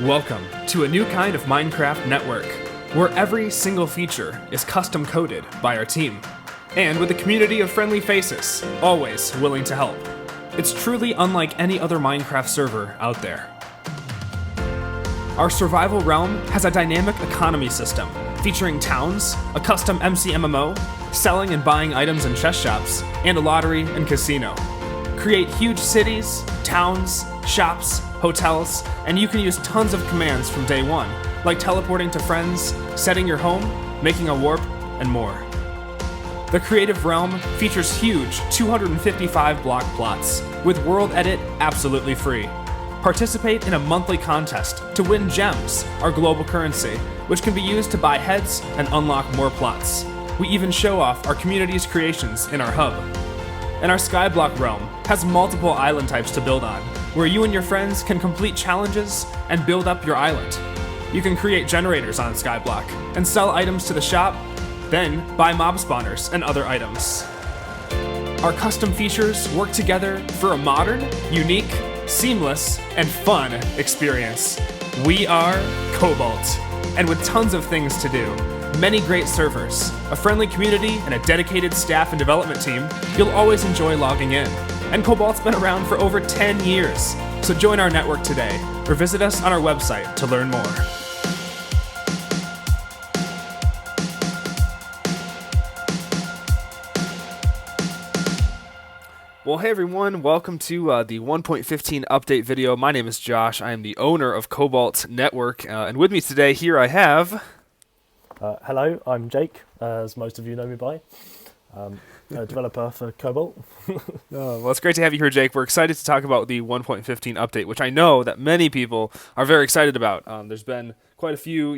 Welcome to a new kind of Minecraft network, where every single feature is custom coded by our team, and with a community of friendly faces, always willing to help. It's truly unlike any other Minecraft server out there. Our survival realm has a dynamic economy system, featuring towns, a custom MCMMO, selling and buying items in chest shops, and a lottery and casino. Create huge cities, towns, shops, hotels, and you can use tons of commands from day one, like teleporting to friends, setting your home, making a warp, and more. The creative realm features huge 255 block plots, with world edit absolutely free. Participate in a monthly contest to win gems, our global currency, which can be used to buy heads and unlock more plots. We even show off our community's creations in our hub. And our Skyblock realm has multiple island types to build on, where you and your friends can complete challenges and build up your island. You can create generators on Skyblock and sell items to the shop, then buy mob spawners and other items. Our custom features work together for a modern, unique, seamless, and fun experience. We are Cobalt, and with tons of things to do, many great servers, a friendly community, and a dedicated staff and development team, you'll always enjoy logging in. And Cobalt's been around for over 10 years, so join our network today, or visit us on our website to learn more. Well, hey everyone, welcome to the 1.15 update video. My name is Josh. I am the owner of Cobalt Network, and with me today here I have... Hello, I'm Jake, as most of you know me by, a developer for Cobalt. Well, it's great to have you here, Jake. We're excited to talk about the 1.15 update, which I know that many people are very excited about. There's been quite a few,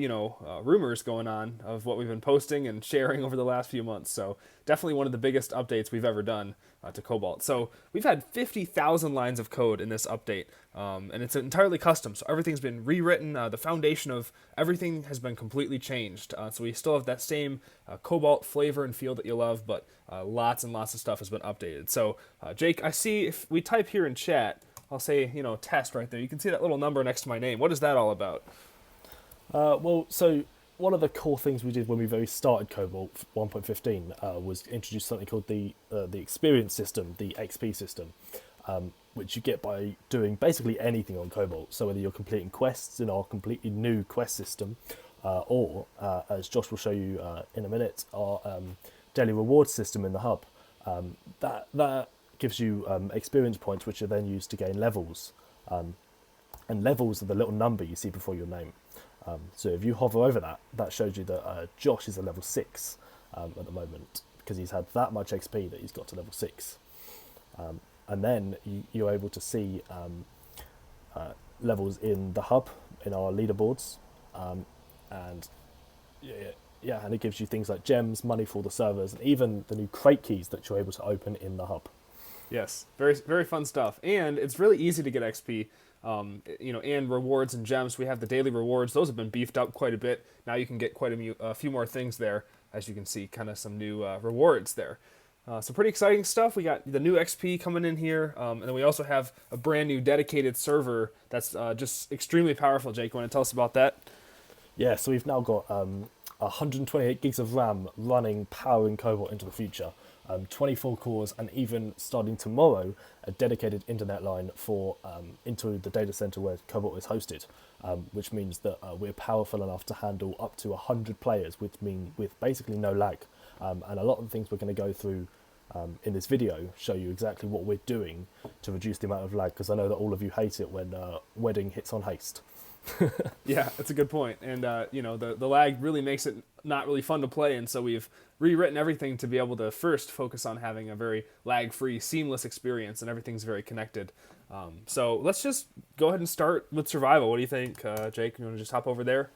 rumors going on of what we've been posting and sharing over the last few months. So definitely one of the biggest updates we've ever done to Cobalt. So we've had 50,000 lines of code in this update, and it's entirely custom. So everything's been rewritten. The foundation of everything has been completely changed. So we still have that same Cobalt flavor and feel that you love, but lots and lots of stuff has been updated. So Jake, I see if we type here in chat, I'll say, test right there. You can see that little number next to my name. What is that all about? So one of the core things we did when we very started Cobalt 1.15 was introduce something called the experience system, the XP system, which you get by doing basically anything on Cobalt. So whether you're completing quests in our completely new quest system, or as Josh will show you in a minute, our daily reward system in the hub, that gives you experience points, which are then used to gain levels. And levels are the little number you see before your name. So if you hover over that shows you that Josh is a level 6 at the moment, because he's had that much XP that he's got to level 6. And then you're able to see levels in the hub, in our leaderboards. And it gives you things like gems, money for all the servers, and even the new crate keys that you're able to open in the hub. Yes, very, very fun stuff. And it's really easy to get XP. And rewards and gems. We have the daily rewards. Those have been beefed up quite a bit. Now you can get quite a few more things there. As you can see, kind of some new rewards there. So pretty exciting stuff. We got the new XP coming in here. And then we also have a brand new dedicated server that's just extremely powerful. Jake, you want to tell us about that? Yeah, so we've now got 128 gigs of RAM running, powering Cobalt into the future. 24 cores, and even starting tomorrow, a dedicated internet line for into the data center where Cobalt is hosted, which means that we're powerful enough to handle up to 100 players, with basically no lag. And a lot of the things we're going to go through in this video show you exactly what we're doing to reduce the amount of lag, because I know that all of you hate it when wedding hits on haste. Yeah, that's a good point. And the lag really makes it not really fun to play, and so we've rewritten everything to be able to first focus on having a very lag-free, seamless experience, and everything's very connected. So let's just go ahead and start with survival. What do you think, Jake? You want to just hop over there?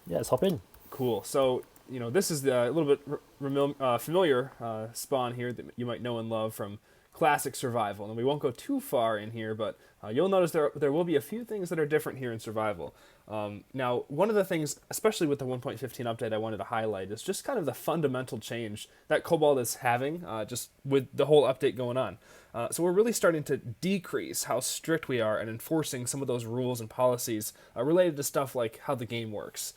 Yeah, let's hop in. Cool. So this is the little bit familiar spawn here that you might know and love from classic survival, and we won't go too far in here, but you'll notice there will be a few things that are different here in survival. Now, one of the things, especially with the 1.15 update, I wanted to highlight is just kind of the fundamental change that Cobalt is having, just with the whole update going on. So we're really starting to decrease how strict we are at enforcing some of those rules and policies related to stuff like how the game works.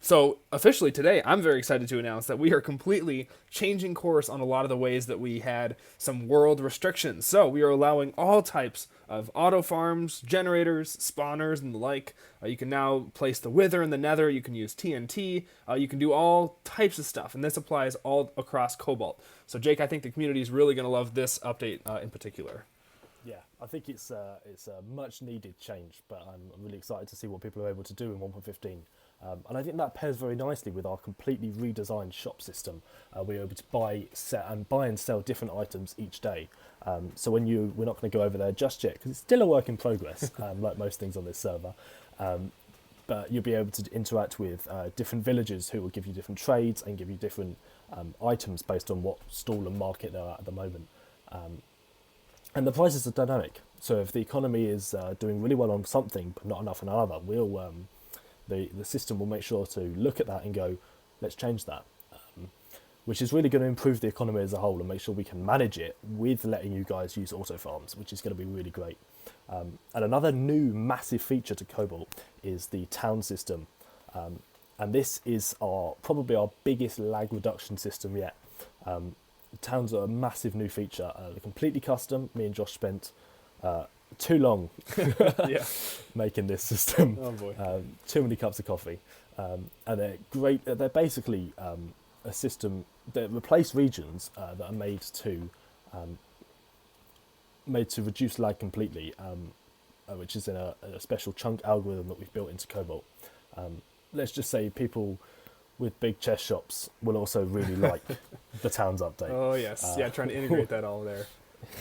So officially today, I'm very excited to announce that we are completely changing course on a lot of the ways that we had some world restrictions. So we are allowing all types of auto farms, generators, spawners, and the like. You can now place the Wither and the Nether. You can use TNT. You can do all types of stuff, and this applies all across Cobalt. So Jake, I think the community is really going to love this update in particular. Yeah, I think it's a much needed change, but I'm really excited to see what people are able to do in 1.15. And I think that pairs very nicely with our completely redesigned shop system. We're able to buy and sell different items each day. So we're not going to go over there just yet because it's still a work in progress, like most things on this server. But you'll be able to interact with different villagers who will give you different trades and give you different items based on what stall and market they're at the moment. And the prices are dynamic. So if the economy is doing really well on something but not enough on another, the system will make sure to look at that and go, let's change that, which is really going to improve the economy as a whole and make sure we can manage it with letting you guys use auto farms, which is going to be really great. And another new massive feature to Cobalt is the town system. And this is probably our biggest lag reduction system yet. Towns are a massive new feature. They're completely custom. Me and Josh spent too long making this system. Oh boy. Too many cups of coffee. And they're great. They're basically a system that replace regions that are made to reduce lag completely, which is in a special chunk algorithm that we've built into Cobalt. Let's just say people with big chest shops will also really like the towns update. Oh yes, trying to integrate that all there.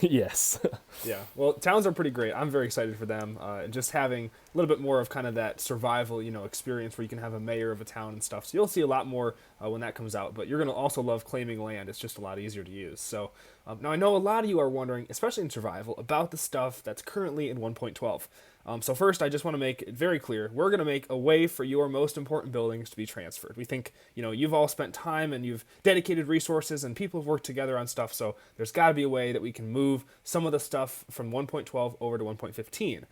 Yes. Yeah, well, towns are pretty great. I'm very excited for them. Just having a little bit more of kind of that survival, experience where you can have a mayor of a town and stuff. So you'll see a lot more when that comes out. But you're going to also love claiming land. It's just a lot easier to use. So now I know a lot of you are wondering, especially in survival, about the stuff that's currently in 1.12. So first, I just want to make it very clear, we're going to make a way for your most important buildings to be transferred. We think, you've all spent time and you've dedicated resources and people have worked together on stuff, so there's got to be a way that we can move some of the stuff from 1.12 over to 1.15.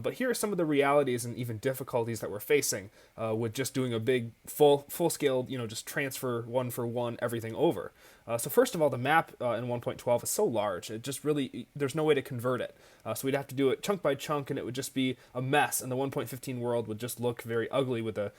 But here are some of the realities and even difficulties that we're facing with just doing a big full-scale, just transfer one for one everything over. So first of all, the map in 1.12 is so large, it just really, there's no way to convert it. So we'd have to do it chunk by chunk, and it would just be a mess, and the 1.15 world would just look very ugly with a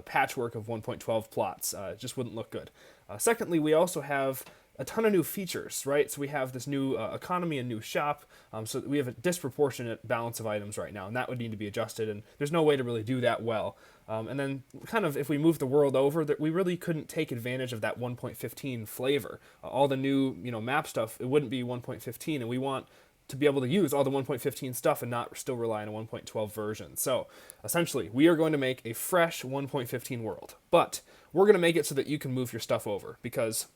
patchwork of 1.12 plots. It just wouldn't look good. Secondly, we also have a ton of new features, right? So we have this new economy and new shop, so we have a disproportionate balance of items right now, and that would need to be adjusted, and there's no way to really do that well. And then kind of if we move the world over, that we really couldn't take advantage of that 1.15 flavor. All the new map stuff, it wouldn't be 1.15, and we want to be able to use all the 1.15 stuff and not still rely on a 1.12 version. So essentially, we are going to make a fresh 1.15 world, but we're going to make it so that you can move your stuff over because,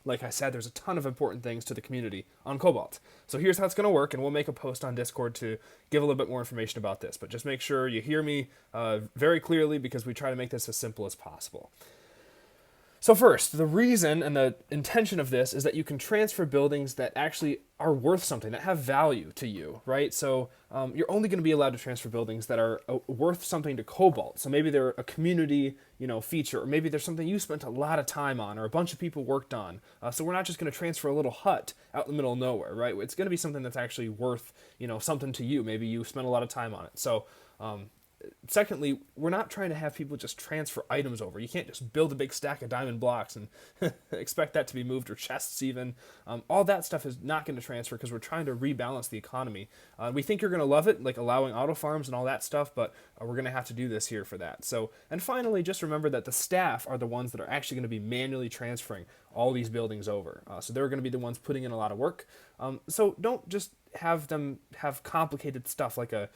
like I said, there's a ton of important things to the community on Cobalt. So here's how it's going to work, and we'll make a post on Discord to give a little bit more information about this. But just make sure you hear me very clearly because we try to make this as simple as possible. So first, the reason and the intention of this is that you can transfer buildings that actually are worth something, that have value to you, right? So you're only going to be allowed to transfer buildings that are worth something to Cobalt. So maybe they're a community, feature, or maybe there's something you spent a lot of time on, or a bunch of people worked on. So we're not just going to transfer a little hut out in the middle of nowhere, right? It's going to be something that's actually worth, something to you. Maybe you spent a lot of time on it. So secondly, we're not trying to have people just transfer items over. You can't just build a big stack of diamond blocks and expect that to be moved, or chests even. All that stuff is not going to transfer because we're trying to rebalance the economy. We think you're going to love it, like allowing auto farms and all that stuff, but we're going to have to do this here for that. So, and finally, just remember that the staff are the ones that are actually going to be manually transferring all these buildings over. So they're going to be the ones putting in a lot of work. So don't just have them have complicated stuff like a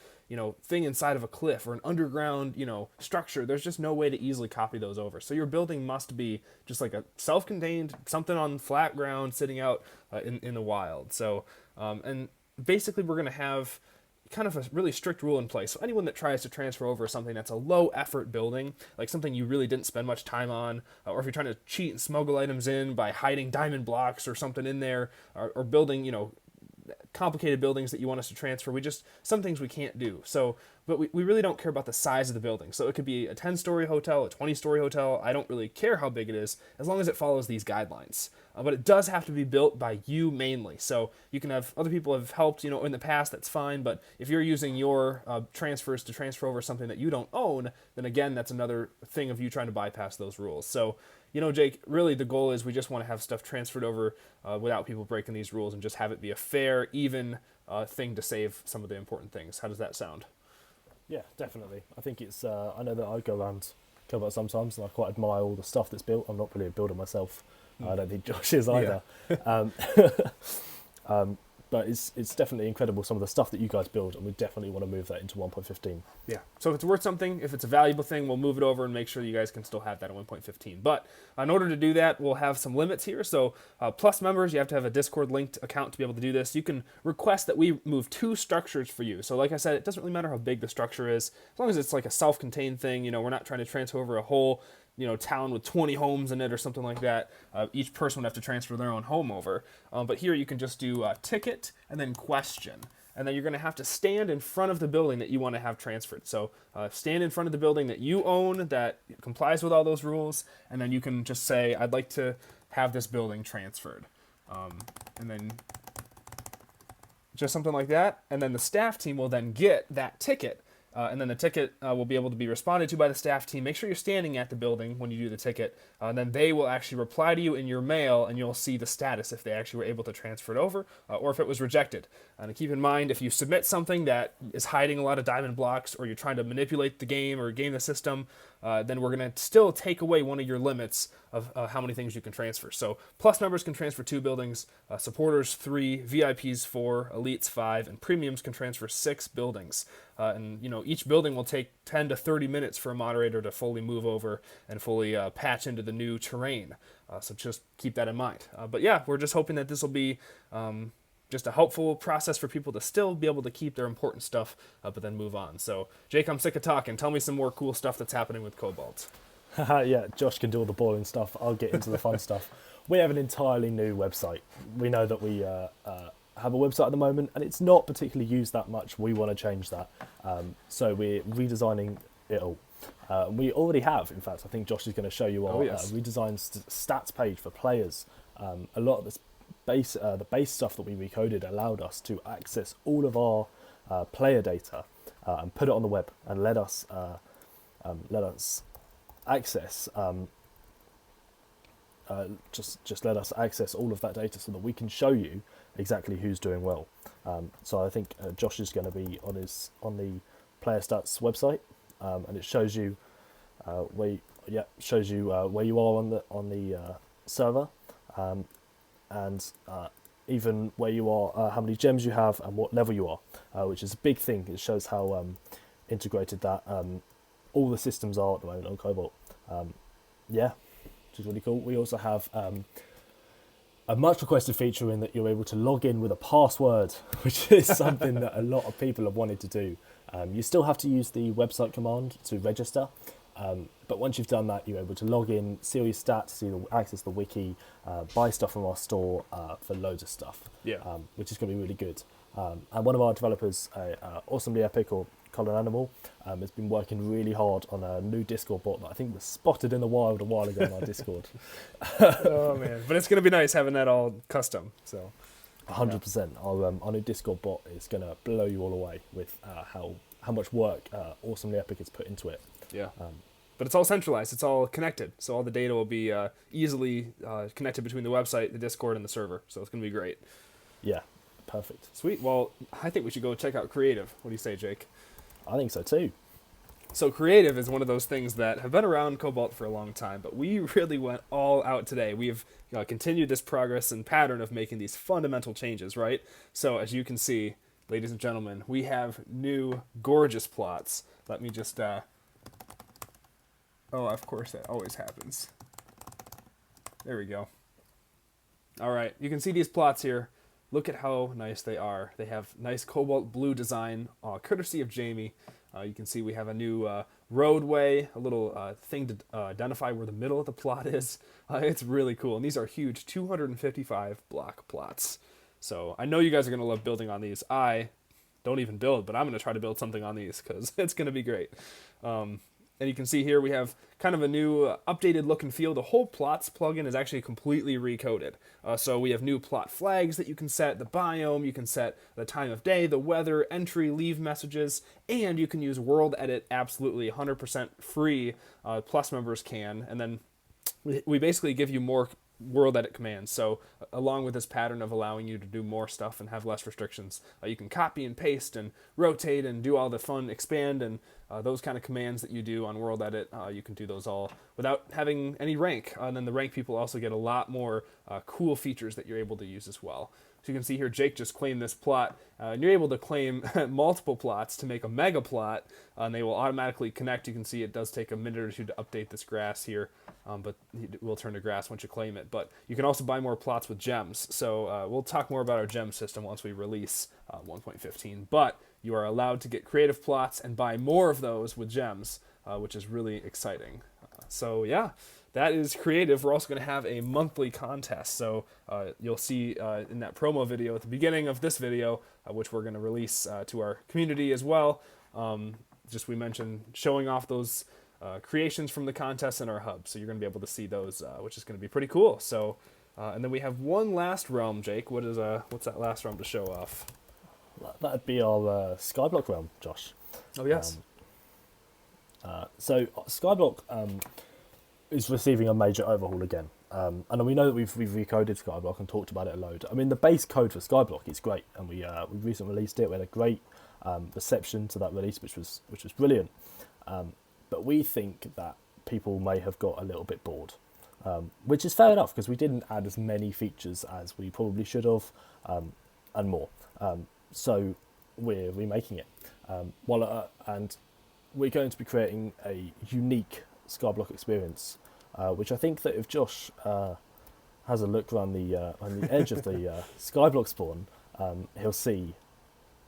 thing inside of a cliff or an underground structure. There's just no way to easily copy those over. So your building must be just like a self-contained something on flat ground sitting out in the wild. So and basically we're going to have kind of a really strict rule in place. So anyone that tries to transfer over something that's a low effort building, like something you really didn't spend much time on, or if you're trying to cheat and smuggle items in by hiding diamond blocks or something in there, or building, complicated buildings that you want us to transfer. Some things we can't do. So, but we really don't care about the size of the building. So it could be a 10-story hotel, a 20-story hotel. I don't really care how big it is as long as it follows these guidelines. But it does have to be built by you mainly. So you can have other people have helped, in the past, that's fine. But if you're using your transfers to transfer over something that you don't own, then again, that's another thing of you trying to bypass those rules. So, Jake, really the goal is we just want to have stuff transferred over without people breaking these rules and just have it be a fair, even thing to save some of the important things. How does that sound? Yeah, definitely. I think it's, I know that I go around Cobalt sometimes and I quite admire all the stuff that's built. I'm not really a builder myself. I don't think Josh is either. Yeah. But it's definitely incredible some of the stuff that you guys build, and we definitely want to move that into 1.15. Yeah, so if it's worth something, if it's a valuable thing, we'll move it over and make sure you guys can still have that in 1.15. But in order to do that, we'll have some limits here. So Plus members, you have to have a Discord linked account to be able to do this. You can request that we move 2 structures for you. So like I said, it doesn't really matter how big the structure is, as long as it's like a self-contained thing. We're not trying to transfer over a whole town with 20 homes in it or something like that. Each person would have to transfer their own home over. But here you can just do ticket and then question. And then you're going to have to stand in front of the building that you want to have transferred. So stand in front of the building that you own that complies with all those rules. And then you can just say, I'd like to have this building transferred. And then just something like that. And then the staff team will then get that ticket. And then the ticket will be able to be responded to by the staff team. Make sure you're standing at the building when you do the ticket. And then they will actually reply to you in your mail, and you'll see the status if they actually were able to transfer it over or if it was rejected. And keep in mind, if you submit something that is hiding a lot of diamond blocks or you're trying to manipulate the game or game the system, then we're going to still take away one of your limits of how many things you can transfer. So Plus members can transfer 2 buildings, supporters 3, VIPs 4, elites 5, and premiums can transfer 6 buildings. And each building will take 10 to 30 minutes for a moderator to fully move over and fully patch into the new terrain. So just keep that in mind. But yeah, we're just hoping that this will be just a helpful process for people to still be able to keep their important stuff, but then move on. So Jake, I'm sick of talking. Tell me some more cool stuff that's happening with Cobalt. Yeah, Josh can do all the boring stuff. I'll get into the fun stuff. We have an entirely new website. We know that we have a website at the moment, and it's not particularly used that much. We want to change that. So we're redesigning it all. We already have, in fact. I think Josh is going to show you our redesigned stats page for players. A lot of this the base stuff that we recoded allowed us to access all of our player data and put it on the web and let us access just let us access all of that data so that we can show you exactly who's doing well. So I think Josh is going to be on the player stats website, and it shows you where you are on the server, and even where you are, how many gems you have, and what level you are, which is a big thing. It shows how integrated that all the systems are at the moment on Cobalt. Which is really cool. We also have a much requested feature in that you're able to log in with a password, which is something that a lot of people have wanted to do. You still have to use the website command to register, but once you've done that, you're able to log in, see all your stats, access the wiki, buy stuff from our store for loads of stuff, which is going to be really good. And one of our developers, Awesomely Epic, or Colin Animal, has been working really hard on a new Discord bot that I think was spotted in the wild a while ago on our Discord. Oh man, but it's going to be nice having that all custom. So 100%. Our new Discord bot is going to blow you all away with how much work Awesomely Epic has put into it. Yeah. But it's all centralized. It's all connected. So all the data will be easily connected between the website, the Discord, and the server. So it's going to be great. Yeah, perfect. Sweet. Well, I think we should go check out Creative. What do you say, Jake? I think so too. So Creative is one of those things that have been around Cobalt for a long time, but we really went all out today. We've continued this progress and pattern of making these fundamental changes, right? So as you can see, ladies and gentlemen, we have new gorgeous plots. Let me just... oh, of course, that always happens. There we go. All right, you can see these plots here. Look at how nice they are. They have nice cobalt blue design, courtesy of Jamie. You can see we have a new roadway, a little thing to identify where the middle of the plot is. It's really cool. And these are huge 255 block plots. So I know you guys are going to love building on these. I don't even build, but I'm going to try to build something on these because it's going to be great. And you can see here we have kind of a new updated look and feel. The whole plots plugin is actually completely recoded. So we have new plot flags that you can set, the biome, you can set the time of day, the weather, entry, leave messages, and you can use world edit absolutely 100% free. Plus members can. And then we basically give you more world edit commands. So along with this pattern of allowing you to do more stuff and have less restrictions, you can copy and paste and rotate and do all the fun expand and those kind of commands that you do on world edit. You can do those all without having any rank. And then the rank people also get a lot more cool features that you're able to use as well. So you can see here, Jake just claimed this plot, and you're able to claim multiple plots to make a mega plot, and they will automatically connect. You can see it does take a minute or two to update this grass here, but it will turn to grass once you claim it. But you can also buy more plots with gems. So we'll talk more about our gem system once we release 1.15. But you are allowed to get creative plots and buy more of those with gems, which is really exciting. So yeah, that is creative. We're also going to have a monthly contest. So you'll see in that promo video at the beginning of this video, which we're going to release to our community as well. Just we mentioned showing off those creations from the contest in our hub. So you're going to be able to see those, which is going to be pretty cool. So, and then we have one last realm, Jake. What's that last realm to show off? That'd be our Skyblock realm, Josh. Oh, yes. So Skyblock is receiving a major overhaul again. And we know that we've recoded Skyblock and talked about it a load. I mean, the base code for Skyblock is great, and we recently released it. We had a great reception to that release, which was brilliant. But we think that people may have got a little bit bored, which is fair enough because we didn't add as many features as we probably should have, and more. So we're remaking it. And we're going to be creating a unique Skyblock experience, which I think that if Josh has a look around the edge of the Skyblock spawn, he'll see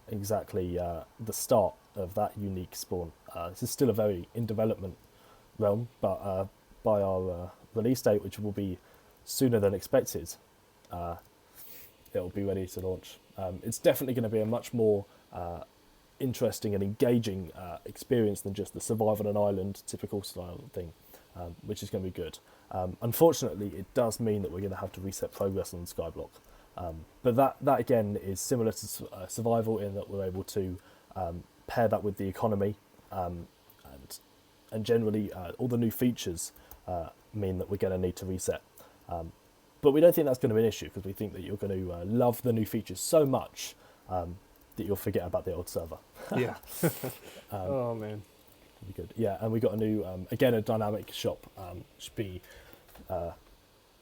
exactly the start of that unique spawn. This is still a very in development realm, but by our release date, which will be sooner than expected, it'll be ready to launch. It's definitely going to be a much more interesting and engaging experience than just the survive on an island typical style thing, which is going to be good. Unfortunately, it does mean that we're going to have to reset progress on Skyblock. But that again is similar to survival in that we're able to pair that with the economy, and generally all the new features mean that we're going to need to reset. But we don't think that's going to be an issue because we think that you're going to love the new features so much that you'll forget about the old server. Yeah. Oh man. Be good. Yeah, and we got a new again a dynamic shop. Should be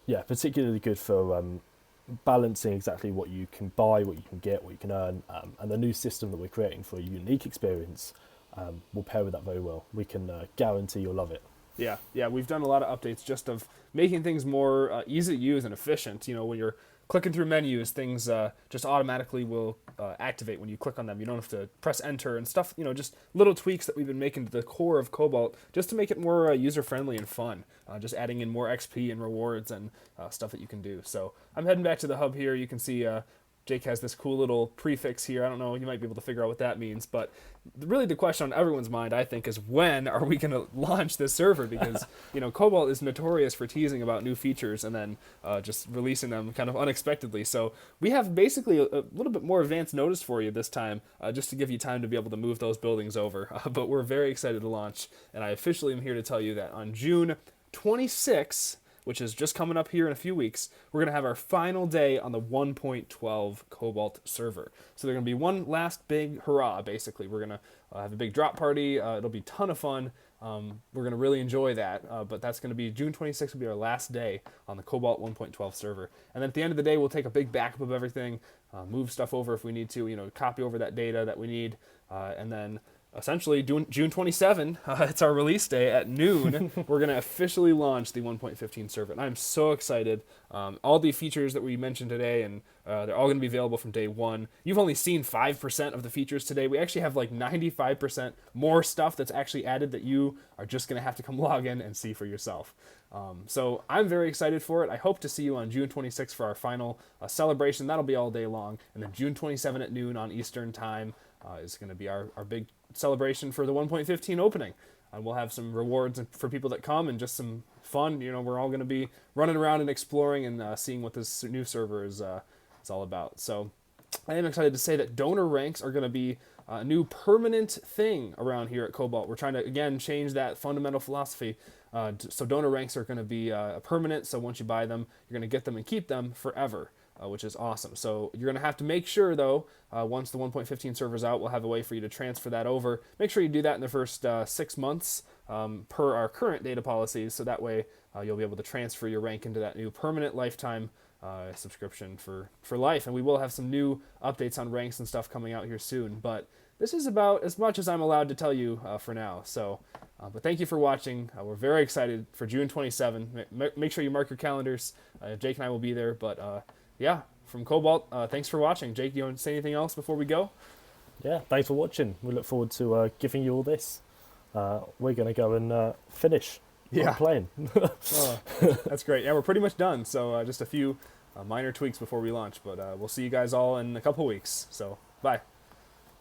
particularly good for balancing exactly what you can buy, what you can get, what you can earn, and the new system that we're creating for a unique experience will pair with that very well. We can guarantee you'll love it. Yeah, we've done a lot of updates just of making things more easy to use and efficient. You know, when you're clicking through menus, things just automatically will activate when you click on them. You don't have to press enter and stuff, you know, just little tweaks that we've been making to the core of Cobalt just to make it more user-friendly and fun, just adding in more XP and rewards and stuff that you can do. So I'm heading back to the hub here. You can see Jake has this cool little prefix here. I don't know, you might be able to figure out what that means, but really the question on everyone's mind, I think, is when are we going to launch this server? Because, you know, Cobalt is notorious for teasing about new features and then just releasing them kind of unexpectedly. So we have basically a little bit more advanced notice for you this time, just to give you time to be able to move those buildings over. But we're very excited to launch, and I officially am here to tell you that on June 26th, which is just coming up here in a few weeks, we're going to have our final day on the 1.12 Cobalt server. So there's going to be one last big hurrah, basically. We're going to have a big drop party. It'll be a ton of fun. We're going to really enjoy that. But that's going to be June 26th will be our last day on the Cobalt 1.12 server. And then at the end of the day, we'll take a big backup of everything, move stuff over if we need to, you know, copy over that data that we need, and then essentially, June 27, it's our release day at noon, we're going to officially launch the 1.15 server. And I'm so excited. All the features that we mentioned today and They're all going to be available from day one. You've only seen 5% of the features today. We actually have like 95% more stuff that's actually added that you are just going to have to come log in and see for yourself. So I'm very excited for it. I hope to see you on June 26th for our final celebration. That'll be all day long. And then June 27 at noon on Eastern Time is going to be our big celebration for the 1.15 opening. We'll have some rewards for people that come and just some fun. We're all going to be running around and exploring and seeing what this new server is all about. So I am excited to say that donor ranks are going to be a new permanent thing around here at Cobalt. We're trying to, again, change that fundamental philosophy. So donor ranks are going to be permanent. So once you buy them, you're going to get them and keep them forever. Which is awesome. So you're going to have to make sure, though, once the 1.15 server's out, we'll have a way for you to transfer that over. Make sure you do that in the first 6 months per our current data policies, so that way you'll be able to transfer your rank into that new permanent lifetime subscription for life. And we will have some new updates on ranks and stuff coming out here soon, but this is about as much as I'm allowed to tell you for now. So, but thank you for watching. We're very excited for June 27. Make sure you mark your calendars. Jake and I will be there, but yeah, from Cobalt, thanks for watching. Jake, do you want to say anything else before we go? Yeah, thanks for watching. We look forward to giving you all this. We're going to go and finish playing. That's great. Yeah, we're pretty much done. So just a few minor tweaks before we launch. But we'll see you guys all in a couple weeks. So bye.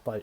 Bye.